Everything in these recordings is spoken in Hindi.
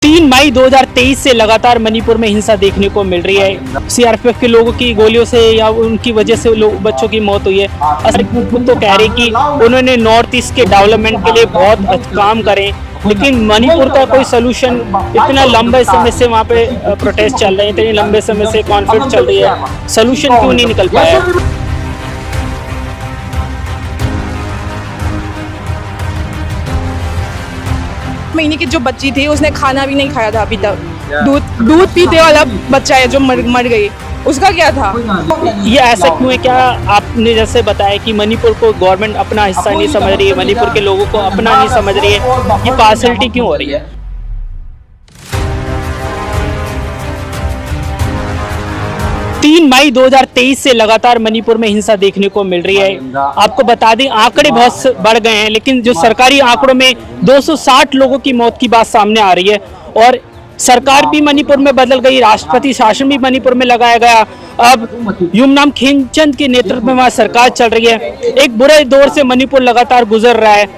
3 मई 2023 से लगातार मणिपुर में हिंसा देखने को मिल रही है। सीआरपीएफ के लोगों की गोलियों से या उनकी वजह से बच्चों की मौत हुई है। असर खुद तो कह रहे कि उन्होंने नॉर्थ ईस्ट के डेवलपमेंट के लिए बहुत काम करे, लेकिन मणिपुर का कोई सोल्यूशन, इतना लंबे समय से वहाँ पे प्रोटेस्ट चल रहे हैं, इतने लंबे समय से कॉन्फ्लिक्ट चल रही है, सोल्यूशन क्यों नहीं निकल पाया? महीने की जो बच्ची थी उसने खाना भी नहीं खाया था अभी तक। दूध पीते वाला बच्चा है जो मर गई, उसका क्या था? ये ऐसा क्यों है? क्या आपने जैसे बताया कि मणिपुर को गवर्नमेंट अपना हिस्सा नहीं समझ रही है, मणिपुर के लोगों को अपना नहीं समझ रही है, ये पार्शलिटी क्यों हो रही है? 3 मई 2023 से लगातार मणिपुर में हिंसा देखने को मिल रही है। आपको बता दें, आंकड़े बहुत बढ़ गए हैं, लेकिन जो सरकारी आंकड़ों में 260 लोगों की मौत की बात सामने आ रही है और सरकार भी मणिपुर में बदल गई, राष्ट्रपति शासन भी मणिपुर में लगाया गया। अब युमनाम खेमचंद के नेतृत्व में वहाँ सरकार चल रही है। एक बुरे दौर से मणिपुर लगातार गुजर रहा है।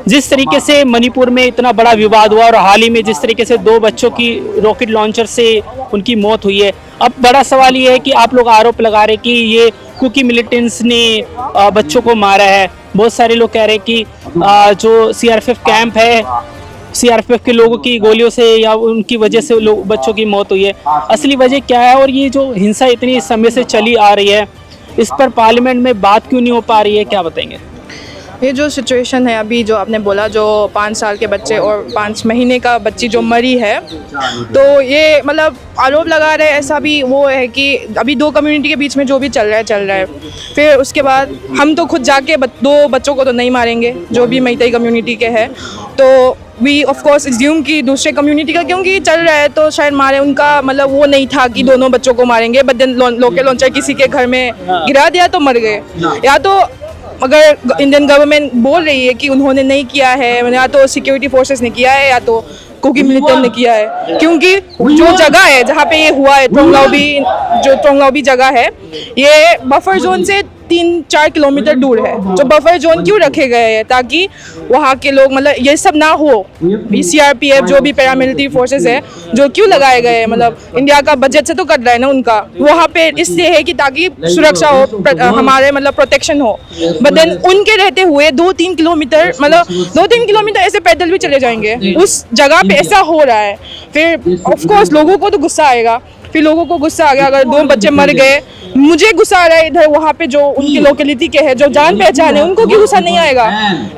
जिस तरीके से मणिपुर में इतना बड़ा विवाद हुआ और हाल ही में जिस तरीके से 2 बच्चों की रॉकेट लॉन्चर से उनकी मौत हुई है, अब बड़ा सवाल ये है कि आप लोग आरोप लगा रहे कि ये कुकी मिलिटेंट्स ने बच्चों को मारा है। बहुत सारे लोग कह रहे हैं कि जो सीआरपीएफ कैंप है, सीआरपीएफ के लोगों की गोलियों से या उनकी वजह से बच्चों की मौत हुई है। असली वजह क्या है और ये जो हिंसा इतनी समय से चली आ रही है, इस पर पार्लियामेंट में बात क्यों नहीं हो पा रही है, क्या बताएंगे? ये जो सिचुएशन है अभी, जो आपने बोला, जो 5 साल के बच्चे और 5 महीने का बच्ची जो मरी है, तो ये मतलब आरोप लगा रहे हैं। ऐसा भी वो है कि अभी 2 कम्युनिटी के बीच में जो भी चल रहा है। फिर उसके बाद हम तो खुद जाके 2 बच्चों को तो नहीं मारेंगे जो भी मैतेई कम्युनिटी के हैं, तो वी ऑफ कोर्स एज्यूम कि दूसरे कम्युनिटी का क्योंकि चल रहा है तो शायद मारे। उनका मतलब वो नहीं था कि दोनों बच्चों को मारेंगे, बट देन लोकल लॉन्चर किसी के घर में गिरा दिया तो मर गए। या तो अगर इंडियन गवर्नमेंट बोल रही है कि उन्होंने नहीं किया है, या तो सिक्योरिटी फोर्सेस ने किया है या तो कुकी मिलिटेंट ने किया है, क्योंकि जो जगह है जहाँ पे ये हुआ है, ट्रोंगलाओबी जगह है, ये बफर जोन से 3-4 किलोमीटर दूर है। जो बफर जोन क्यों रखे गए हैं? ताकि वहाँ के लोग, मतलब ये सब ना हो। सीआरपीएफ जो भी पैरामिलिट्री फोर्सेस है जो क्यों लगाए गए हैं, मतलब इंडिया का बजट से तो कट रहा है ना उनका, वहाँ पे इसलिए है कि ताकि सुरक्षा हो, हमारे मतलब प्रोटेक्शन हो। बट देन उनके रहते हुए 2-3 किलोमीटर, मतलब 2-3 किलोमीटर ऐसे पैदल भी चले जाएंगे, उस जगह पे ऐसा हो रहा है। फिर ऑफ कोर्स लोगों को तो गुस्सा आएगा। फिर लोगों को गुस्सा आ गया, अगर 2 बच्चे मर गए, मुझे गुस्सा आ रहा है इधर वहाँ पे जो उनकी लोकेलिटी के है, जो जान पहचान है, उनको क्यों गुस्सा नहीं आएगा?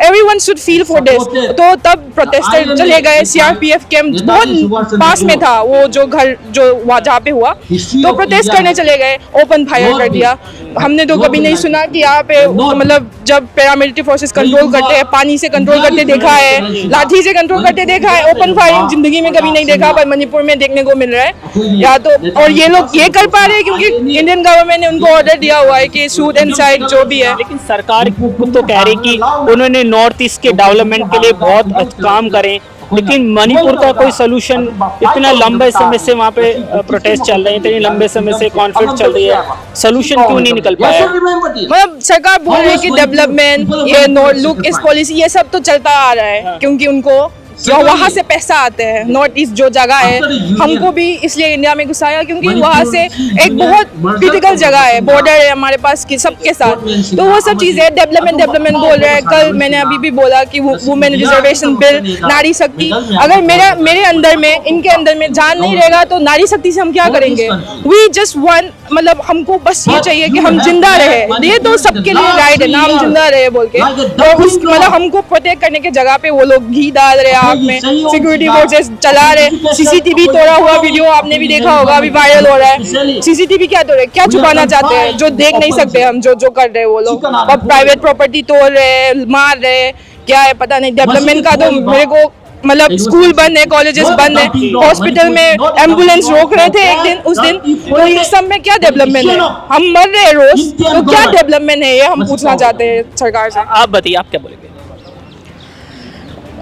Everyone should feel for this. तो तब प्रोटेस्टर चले गए। सीआरपीएफ कैंप बहुत पास में था, वो जो घर जो जहाँ पे हुआ, तो प्रोटेस्ट करने चले गए, ओपन फायर कर दिया। हमने तो कभी नहीं सुना कि यहाँ पे मतलब जब पैरामिलिट्री फोर्सेस कंट्रोल करते हैं, पानी से कंट्रोल करते देखा है, लाठी से कंट्रोल करते देखा है, ओपन फायरिंग जिंदगी में कभी नहीं देखा, पर मणिपुर में देखने को मिल रहा है। या तो और ये लोग ये कर पा रहे हैं क्योंकि इंडियन गवर्नमेंट ने उनको ऑर्डर दिया हुआ है कि शूट एंड साइड जो भी है। लेकिन सरकार खुद तो कह रही कि उन्होंने नॉर्थ ईस्ट के डेवलपमेंट के लिए बहुत काम करें, लेकिन मणिपुर का कोई सोल्यूशन, इतना लंबे समय से वहाँ पे प्रोटेस्ट चल रहे हैं, इतने लंबे समय से कॉन्फ्लिक्ट चल रही है, सोल्यूशन क्यों नहीं निकल पाया? मतलब सरकार बोल रही है कि डेवलपमेंट, ये नॉर्थ लुक इस पॉलिसी, ये सब तो चलता आ रहा है क्योंकि उनको वहाँ से पैसा आते हैं। नॉर्थ ईस्ट जो जगह है, हमको भी इसलिए इंडिया में घुसाया क्योंकि वहाँ से एक बहुत क्रिटिकल जगह है, बॉर्डर है हमारे पास सबके साथ, तो वो सब चीज़ें डेवलपमेंट बोल रहे हैं। कल मैंने अभी भी बोला कि वुमेन रिजर्वेशन बिल, नारी शक्ति, अगर मेरे अंदर में, इनके अंदर में जान नहीं रहेगा तो नारी शक्ति से हम क्या करेंगे? वी जस्ट वन, मतलब हमको बस ये चाहिए कि हम जिंदा रहे। ये तो सबके लिए राइट है ना, हम जिंदा रहे बोल के, और उस मतलब हमको प्रोटेक्ट करने के जगह पे वो लोग घी डाल रहे हैं में, सिक्योरिटी फोर्सेस चला रहे। सीसीटीवी तोड़ा हुआ वीडियो आपने भी देखा होगा, अभी वायरल हो रहा है। सीसीटीवी क्या तोड़े, क्या छुपाना चाहते हैं जो देख नहीं सकते हम, जो कर रहे हैं वो लोग, और प्राइवेट प्रॉपर्टी तोड़ रहे, मार रहे, क्या है पता नहीं। डेवलपमेंट का तो मेरे को मतलब स्कूल बंद है, कॉलेजेस बंद है, हॉस्पिटल में एम्बुलेंस रोक रहे थे एक दिन, उस दिन, तो इस सब में क्या डेवलपमेंट है? हम मर रहे हैं रोज, तो क्या डेवलपमेंट है? ये हम पूछना चाहते हैं सरकार से। आप बताइए, आप क्या बोलेंगे?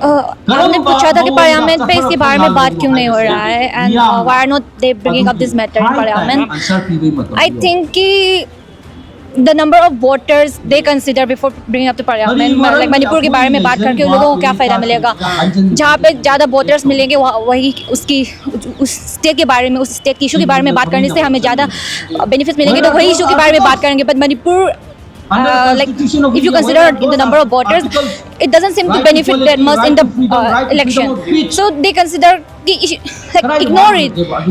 हमने पूछा था कि पार्लियामेंट पे इसके बारे में बात क्यों नहीं हो रहा है, and why are not they bringing up this matter in parliament. I think कि the number of voters they consider before bringing up the parliament, like Manipur के बारे में बात करके उन लोगों को क्या फ़ायदा मिलेगा। जहाँ पे ज़्यादा वोटर्स मिलेंगे वही उसकी उस स्टेट के बारे में, उस स्टेट की इशू के बारे में बात करने से हमें ज़्यादा बेनिफिट्स मिलेंगे, तो वही इशू के बारे में बात करेंगे। But Manipur like if you consider the number of voters, it doesn't seem to benefit that much in the election. So they consider कि like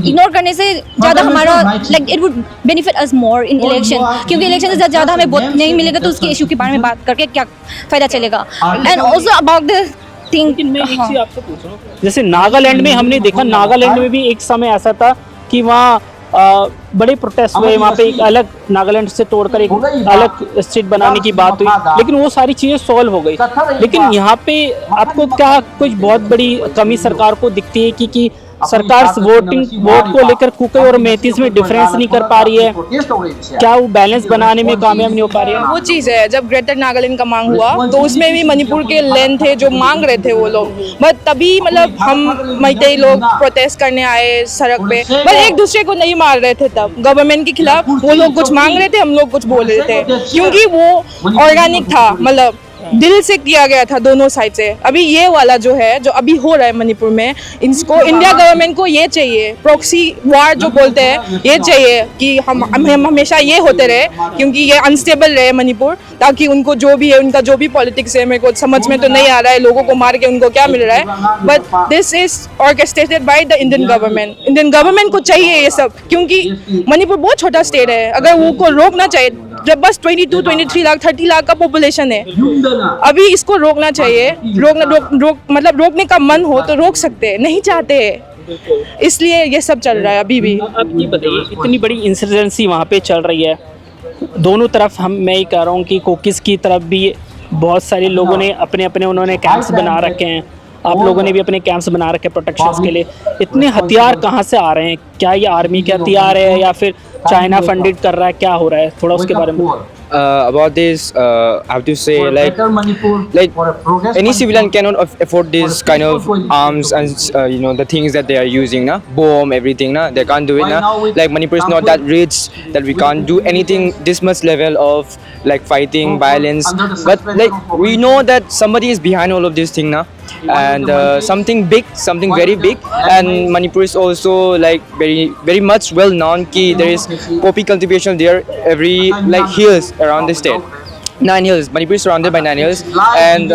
ignore करने से ज़्यादा हमारा like it would benefit us more in election, क्योंकि election से ज़्यादा हमें वोट नहीं मिलेगा तो उसके इशू के बारे में बात करके क्या फ़ायदा चलेगा। And also about the thing, लेकिन मैं एक चीज आपसे पूछ रहा हूँ, जैसे नागालैंड में हमने देखा, नागालैंड में भी एक समय ऐसा था कि वहाँ बड़े प्रोटेस्ट हुए, वहाँ पे एक अलग नागालैंड से तोड़कर एक अलग स्टेट बनाने की बात हुई, लेकिन वो सारी चीज़ें सॉल्व हो गई। लेकिन यहाँ पे आपको क्या कुछ बहुत बड़ी कमी सरकार को दिखती है कि सरकार वोट को लेकर कुकी और मेहतीस में डिफरेंस नहीं कर पा रही है, क्या वो बैलेंस बनाने में कामयाब नहीं हो पा रही है? वो चीज़ है, जब ग्रेटर नागालैंड का मांग हुआ तो उसमें भी मणिपुर के लैंड थे जो मांग रहे थे वो लोग, बट तभी मतलब हम मैतेई लोग प्रोटेस्ट करने आए सड़क पे, पर एक दूसरे को नहीं मार रहे थे। तब गवर्नमेंट के खिलाफ वो लोग कुछ मांग रहे थे, हम लोग कुछ बोल रहे थे, क्योंकि वो ऑर्गेनिक था, मतलब दिल से किया गया था दोनों साइड से। अभी ये वाला जो है, जो अभी हो रहा है मणिपुर में, इसको इंडिया गवर्नमेंट को ये चाहिए, प्रॉक्सी वार जो बोलते हैं, ये चाहिए कि हम हमेशा ये होते रहे, क्योंकि ये अनस्टेबल रहे मणिपुर, ताकि उनको जो भी है, उनका जो भी पॉलिटिक्स है, मेरे को समझ में तो नहीं आ रहा है लोगों को मार के उनको क्या मिल रहा है, but this is orchestrated by the Indian government. Indian government को चाहिए ये सब, क्योंकि मणिपुर बहुत छोटा स्टेट है, अगर वो को रोकना चाहिए, जब बस 22-23 लाख 30 लाख का पॉपुलेशन है, अभी इसको रोकना चाहिए। मतलब रोकने का मन हो तो रोक सकते हैं, नहीं चाहते, इसलिए ये सब चल रहा है अभी भी। अब ये बताइए, इतनी बड़ी इंसर्जेंसी वहाँ पे चल रही है दोनों तरफ, मैं ये कह रहा हूँ कि कोकिस की तरफ भी बहुत सारे लोगों ने अपने अपने उन्होंने कैंप्स बना रखे हैं, आप लोगों ने भी अपने कैंप्स बना रखे प्रोटेक्शन के लिए। इतने हथियार कहाँ से आ रहे हैं? क्या ये आर्मी के हथियार है या फिर चाइना फंडेड कर रहा है, क्या हो रहा है? थोड़ा उसके बारे में। About this, I have to say, like any civilian cannot afford this kind of arms and you know the things that they are using, na bomb, everything, na they can't do it, na. Like Manipur is not that rich that we can't do anything this much level of like fighting, violence. But like we know that somebody is behind all of this thing, na. And something big, something very big, and Manipur is also like very much well known ki there is poppy cultivation there every like hills around the state. 9 hills, Manipur is surrounded by 9 hills, and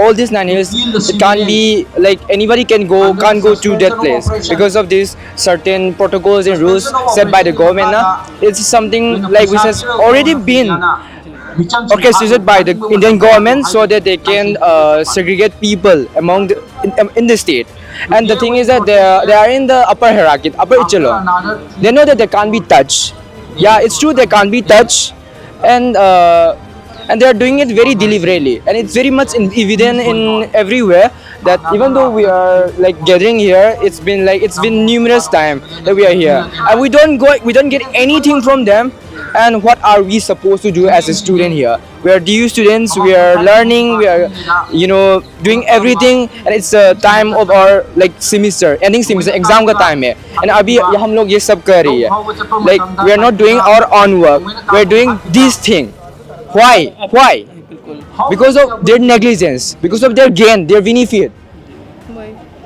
all these 9 hills, it can't be like anybody can't go to that place because of these certain protocols and rules set by the government, na. It's something like which has already been orchestrated by the Indian government so that they can segregate people among in the state. And the thing is that they are in the upper hierarchy, upper echelon. They know that they can't be touched. Yeah, it's true they can't be touched, and they are doing it very deliberately, and it's very much evident in everywhere that even though we are like gathering here, it's been numerous times that we are here, and we don't get anything from them. And what are we supposed to do as a student here? We are DU students, we are learning, we are doing everything, and it's the time of our like semester, ending semester, exam ka time hai, and abhi hum log ye sab kar rahi hai, like we are not doing our own work, we are doing this thing. Why? Because of their negligence, because of their gain, their benefit.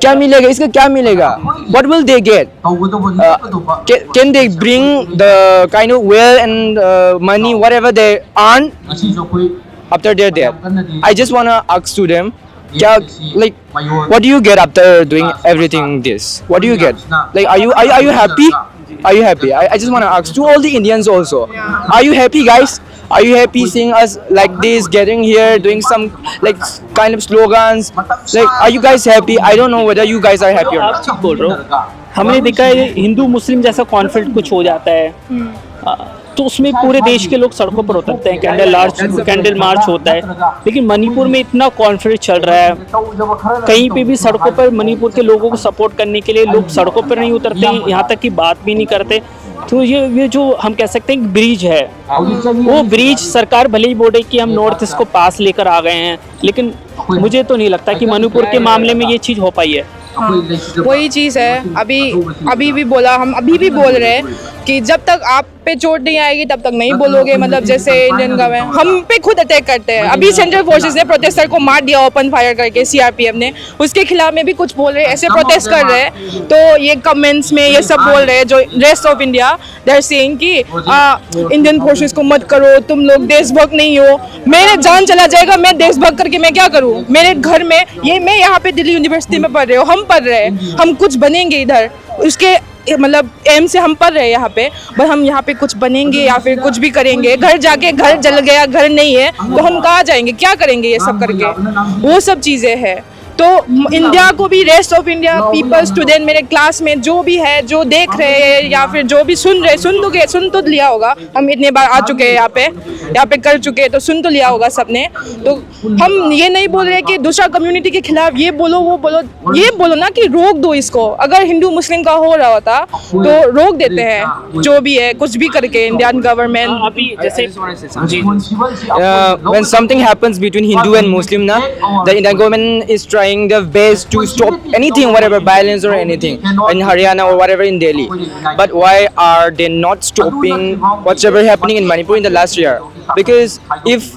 क्या मिलेगा इसका? क्या मिलेगा? What will they get? Can they bring the kind of wealth and money, whatever they earn after their death? I just wanna ask to them, क्या like what do you get after doing everything this? What do you get? Like are you happy? Are you happy? I just wanna ask to all the Indians also. Are you happy, guys? Are you happy seeing us like this, getting here, doing some like kind of slogans? Like, are you guys happy? I don't know whether you guys are happy or not. बोल रहा हूँ, हमने देखा है हिंदू मुस्लिम जैसा कॉन्फ्लिक्ट कुछ हो जाता है तो उसमें पूरे देश के लोग सड़कों पर उतरते हैं, कैंडल मार्च होता है। लेकिन मणिपुर में इतना कॉन्फ्लिक्ट चल रहा है, कहीं पे भी सड़कों पर मणिपुर के लोगों को सपोर्ट करने के लिए लोग सड़कों पर नहीं उतरते, यहाँ तक कि बात भी नहीं करते। तो ये जो हम कह सकते हैं ब्रिज है, वो ब्रिज सरकार भले ही बोले कि हम नॉर्थ ईस्ट को पास लेकर आ गए हैं, लेकिन मुझे तो नहीं लगता कि मणिपुर के मामले में ये चीज़ हो पाई है। हाँ, वही चीज़ है। अभी भी बोला, हम अभी भी बोल रहे हैं कि जब तक आप पे चोट नहीं आएगी तब तक नहीं बोलोगे। मतलब जैसे इंडियन गवर्नमेंट हम पे खुद अटैक करते हैं। अभी सेंट्रल फोर्सेस ने प्रोटेस्टर को मार दिया ओपन फायर करके, सीआरपीएफ ने, उसके खिलाफ में भी कुछ बोल रहे हैं, ऐसे प्रोटेस्ट कर रहे हैं। तो ये कमेंट्स में ये सब बोल रहे हैं जो rest of India, they are saying कि इंडियन फोर्सेस को मत करो, तुम लोग देशभक्त नहीं हो। मेरे जान चला जाएगा, मैं देशभक्त करके मैं क्या करूँ? मेरे घर में ये, मैं यहाँ पे दिल्ली यूनिवर्सिटी में पढ़ रहे हो, हम पढ़ रहे हैं, हम कुछ बनेंगे इधर, उसके मतलब एम से हम पढ़ रहे हैं यहाँ पे, बट हम यहाँ पे कुछ बनेंगे या फिर कुछ भी करेंगे। घर जाके घर जल गया, घर नहीं है तो हम कहाँ जाएंगे, क्या करेंगे ये सब करके? वो सब चीज़ें हैं। तो इंडिया को भी, rest of India people, student मेरे क्लास में जो भी है, जो देख रहे हैं या फिर जो भी सुन रहे, सुन तो लिया होगा। हम इतने बार आ चुके हैं यहाँ पे कर चुके हैं, तो सुन तो लिया होगा सबने। तो हम ये नहीं बोल रहे कि दूसरा कम्युनिटी के खिलाफ ये बोलो वो बोलो, ये बोलो ना कि रोक दो इसको। अगर हिंदू मुस्लिम का हो रहा होता तो रोक देते हैं, जो भी है कुछ भी करके इंडियन गवर्नमेंट। अभी जैसे when something happens between Hindu and Muslim, na, the Indian government is trying their best to stop anything, whatever violence or anything in Haryana or whatever in Delhi. But why are they not stopping whatever happening in Manipur in the last year? Because if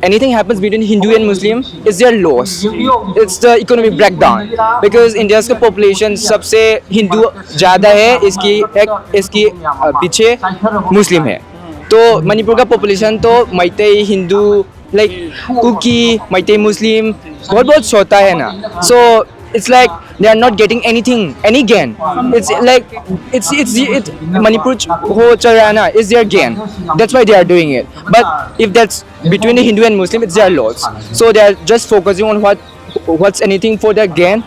anything happens between Hindu and Muslim, it's their loss. It's the economic breakdown. Because India's का population सबसे हिंदू ज़्यादा है, इसकी पीछे मुस्लिम है। तो मणिपुर का पॉपुलेशन तो मैतेई, हिंदू, लाइक कुकी, मैतेई मुस्लिम बहुत छोटा है ना। सो it's like they are not getting anything, any gain. It's like it's Manipur ho chal raha na, is their gain. That's why they are doing it. But if that's between the Hindu and Muslim, it's their loss. So they are just focusing on what's anything for their gain,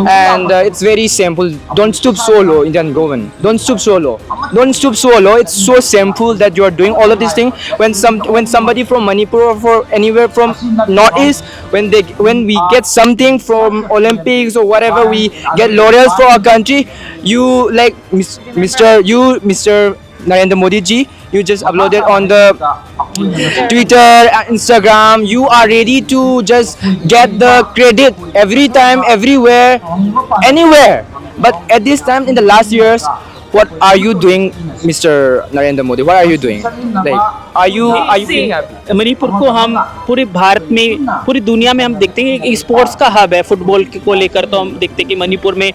and it's very simple. Don't stoop so low, Indian government. Don't stoop so low. Don't stoop so low. It's so simple that you are doing all of these things. When somebody from Manipur or for anywhere from Northeast, when we get something from Olympics or whatever, we get laurels for our country. You like Mr. Narendra Modi ji, you just uploaded on the Twitter, Instagram. You are ready to just get the credit every time, everywhere, anywhere. But at this time, in the last years, what are you doing, Mr. Narendra Modi? What are you doing? Like, are you feeling happy? Manipur को हम पूरे भारत में, पूरी दुनिया में हम देखते हैं कि स्पोर्ट्स का हब है। फुटबॉल को लेकर तो हम देखते हैं कि मणिपुर में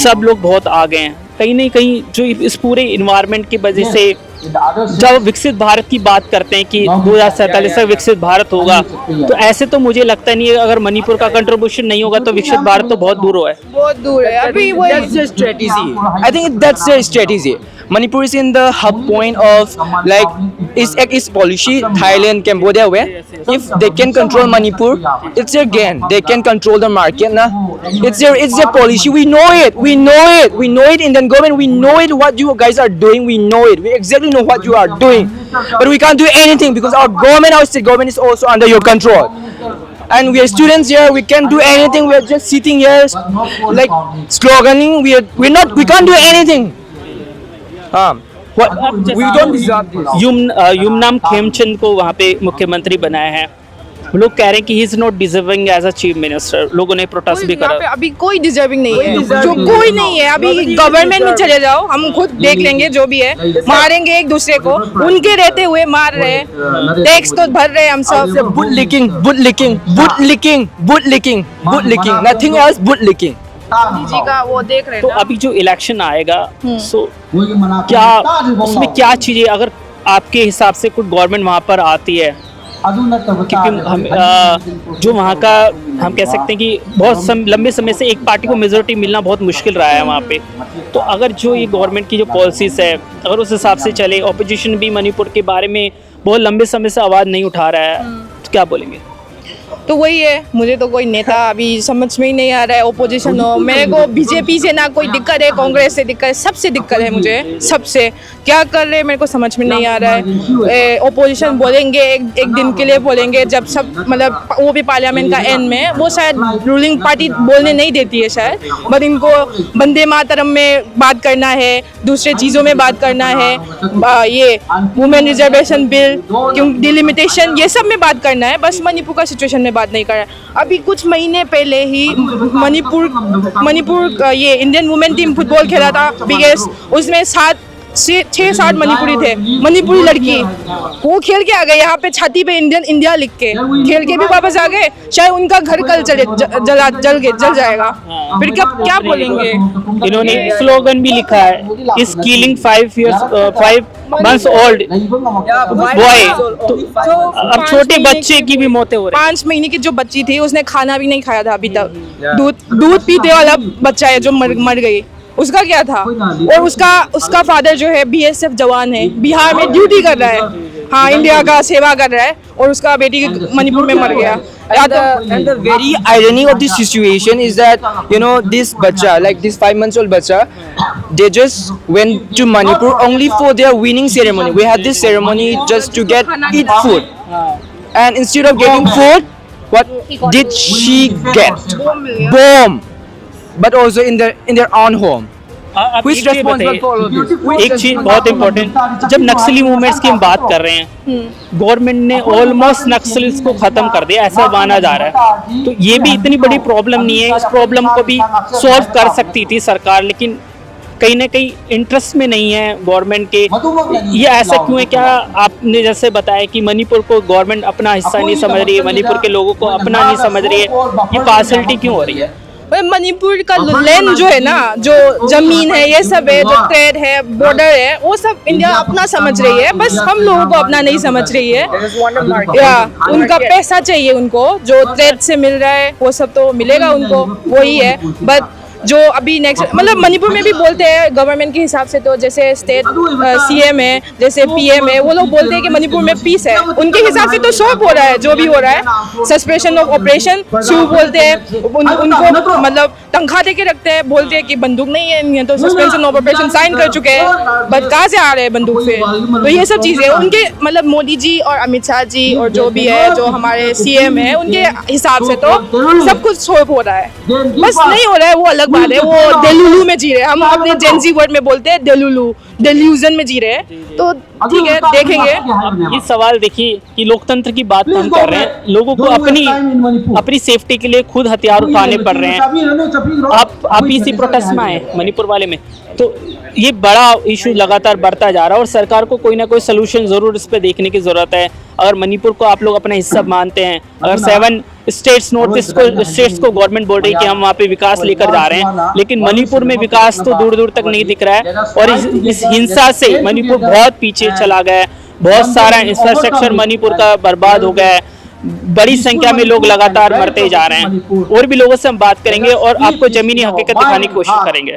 सब लोग बहुत आगे हैं। कहीं ना कहीं जो इस पूरे इन्वायरमेंट की वजह से जब विकसित भारत की बात करते हैं कि 2047 तक विकसित भारत होगा, तो ऐसे तो मुझे लगता नहीं है अगर मणिपुर का कंट्रीब्यूशन नहीं होगा तो विकसित भारत तो बहुत दूर है। बहुत दूर है अभी। वो That's their strategy. I think that's their strategy. Manipur is in the hub point of like is policy Thailand, Cambodia, where if they can control Manipur, it's their gain. They can control the market, na. It's their policy. We know it. Indian government, we know it. What you guys are doing, we know it. We exactly know what you are doing, but we can't do anything because our government, our state government, is also under your control. And we are students here. We can't do anything. We are just sitting here, like sloganing. We can't do anything. We don't deserve this. Yumnam Khemchand को वहाँ पे मुख्यमंत्री बनाया है। लोग कह रहे हैं कि he is not deserving as a chief minister. लोगों ने प्रोटेस्ट भी यहाँ पे करा। अभी कोई डिजर्विंग नहीं है, जो कोई नहीं है। अभी गवर्नमेंट में चले जाओ, हम खुद देख लेंगे जो भी है। मारेंगे एक दूसरे को, उनके रहते हुए मार रहे हैं। टैक्स तो भर रहे हैं हम सब। bootlicking, nothing else, bootlicking. जी का वो देख रहे तो हैं। अभी जो इलेक्शन आएगा, सो क्या उसमें क्या चीजें अगर आपके हिसाब से कुछ गवर्नमेंट वहाँ पर आती है, क्योंकि हम जो वहाँ का हम कह सकते हैं कि बहुत लंबे समय से एक पार्टी को मेजोरिटी मिलना बहुत मुश्किल रहा है वहाँ पे। तो अगर जो ये गवर्नमेंट की जो पॉलिसीज़ है अगर उस हिसाब से चले, ऑपोजिशन भी मणिपुर के बारे में बहुत लंबे समय से आवाज़ नहीं उठा रहा है, तो क्या बोलेंगे? तो वही है, मुझे तो कोई नेता अभी समझ में ही नहीं आ रहा है। ओपोजिशन हो, मेरे को बीजेपी से ना कोई दिक्कत है, कांग्रेस से दिक्कत है, सबसे दिक्कत है मुझे। सबसे क्या कर रहे हैं मेरे को समझ में नहीं आ रहा है। ओपोजिशन बोलेंगे एक दिन के लिए बोलेंगे, जब सब मतलब वो भी पार्लियामेंट का एंड में, वो शायद रूलिंग पार्टी बोलने नहीं देती है शायद, बट इनको वंदे मातरम में बात करना है, दूसरे चीज़ों में बात करना है, ये वुमेन रिजर्वेशन बिल, क्यों डिलिमिटेशन, ये सब में बात करना है। बस मणिपुर का सिचुएशन में बात नहीं कर रहा है। अभी कुछ महीने पहले ही मणिपुर ये इंडियन वुमेन टीम फुटबॉल खेला था बिगेस्ट, उसमें 6-7 मणिपुरी थे, मणिपुरी लड़की, वो खेल के आ गए यहाँ पे छाती पे इंडिया लिख के, खेल के भी वापस आ गए। शायद उनका घर कल जल जाएगा, फिर क्या बोलेंगे। इन्होंने स्लोगन भी लिखा है, इस किलिंग 5 months old बॉय। तो अब छोटे बच्चे की भी मौतें हो रही हैं। 5 महीने की जो बच्ची थी उसने खाना भी नहीं खाया था अभी तक, दूध पीते वाला बच्चा है जो मर गई, उसका क्या था। और उसका फादर जो है BSF जवान है, बिहार में ड्यूटी कर रहा है, हाँ इंडिया का सेवा कर रहा है, और उसका बेटी मणिपुर में मर गया। And the very irony of this situation is that, you know, this bacha, like this 5 months old bacha, they just went to Manipur only for their winning ceremony. We had this ceremony just to eat food, and instead of getting food, what did she get? Bomb, but also in their own home. आप Which एक चीज़ responsible for all of this? बताइए, एक चीज बहुत इम्पोर्टेंट, जब नक्सली मूवमेंट्स की हम बात कर रहे हैं, गवर्नमेंट ने ऑलमोस्ट नक्सलिस्ट को खत्म कर दिया ऐसा माना जा रहा है। तो ये भी इतनी बड़ी प्रॉब्लम नहीं है, इस प्रॉब्लम को भी सॉल्व कर सकती थी सरकार, लेकिन कहीं ना कहीं इंटरेस्ट में नहीं है गवर्नमेंट के। ये ऐसा क्यों है? क्या आपने जैसे बताया कि मणिपुर को गवर्नमेंट अपना हिस्सा नहीं समझ रही है, मणिपुर के लोगों को अपना नहीं समझ रही है, ये पार्शलिटी क्यों हो रही है? मणिपुर का लैंड जो है ना, जो जमीन है, ये सब है, जो ट्रेड है, बॉर्डर है, वो सब इंडिया अपना समझ रही है, बस हम लोगों को अपना नहीं समझ रही है। या उनका पैसा चाहिए, उनको जो ट्रेड से मिल रहा है वो सब तो मिलेगा उनको, वही है। बट जो अभी नेक्स्ट मतलब मणिपुर में भी बोलते हैं गवर्नमेंट के हिसाब से, तो जैसे स्टेट CM है, जैसे PM है, वो लोग बोलते हैं कि मणिपुर में पीस है। उनके हिसाब से तो सब हो रहा है, जो भी हो रहा है, सस्पेंशन ऑफ ऑपरेशन शुरू बोलते हैं, उनको मतलब तनख्वाह दे के रखते हैं, बोलते हैं कि बंदूक नहीं है, तो सस्पेंशन ऑफ ऑपरेशन साइन कर चुके हैं, बट कहाँ से आ रहे हैं बंदूक फिर? तो ये सब चीज़ें उनके मतलब मोदी जी और अमित शाह जी और जो भी है, जो हमारे CM है, उनके हिसाब से तो सब कुछ शोप हो रहा है, बस नहीं हो रहा है वो अलग बात है। वो डेलुलू में जी रहे हैं, हम अपने जेंजी वर्ड में बोलते हैं डेलुलू, डेल्यूजन में जी रहे हैं। तो ठीक है, देखेंगे। अब ये सवाल देखिए कि लोकतंत्र की बात हम कर रहे हैं, लोगों को अपनी सेफ्टी के लिए खुद हथियार उठाने पड़ रहे हैं। आप इसी प्रोटेस्ट में आए मणिपुर वाले में, तो ये बड़ा इशू लगातार बढ़ता जा रहा है और सरकार को कोई ना कोई सोल्यूशन जरूर इस पे देखने की जरूरत है। अगर मणिपुर को आप लोग अपना हिस्सा मानते हैं, अगर 7 स्टेट्स नॉर्थ ईस्ट स्टेट्स को गवर्नमेंट बोल रही है कि हम वहाँ पे विकास लेकर जा रहे हैं, लेकिन मणिपुर में विकास तो दूर दूर तक नहीं दिख रहा है, और इस हिंसा से मणिपुर बहुत पीछे चला गया है। बहुत सारा इंफ्रास्ट्रक्चर मणिपुर का बर्बाद हो गया है, बड़ी संख्या में लोग लगातार मरते जा रहे हैं। और भी लोगों से हम बात करेंगे और आपको जमीनी हकीकत दिखाने की कोशिश करेंगे।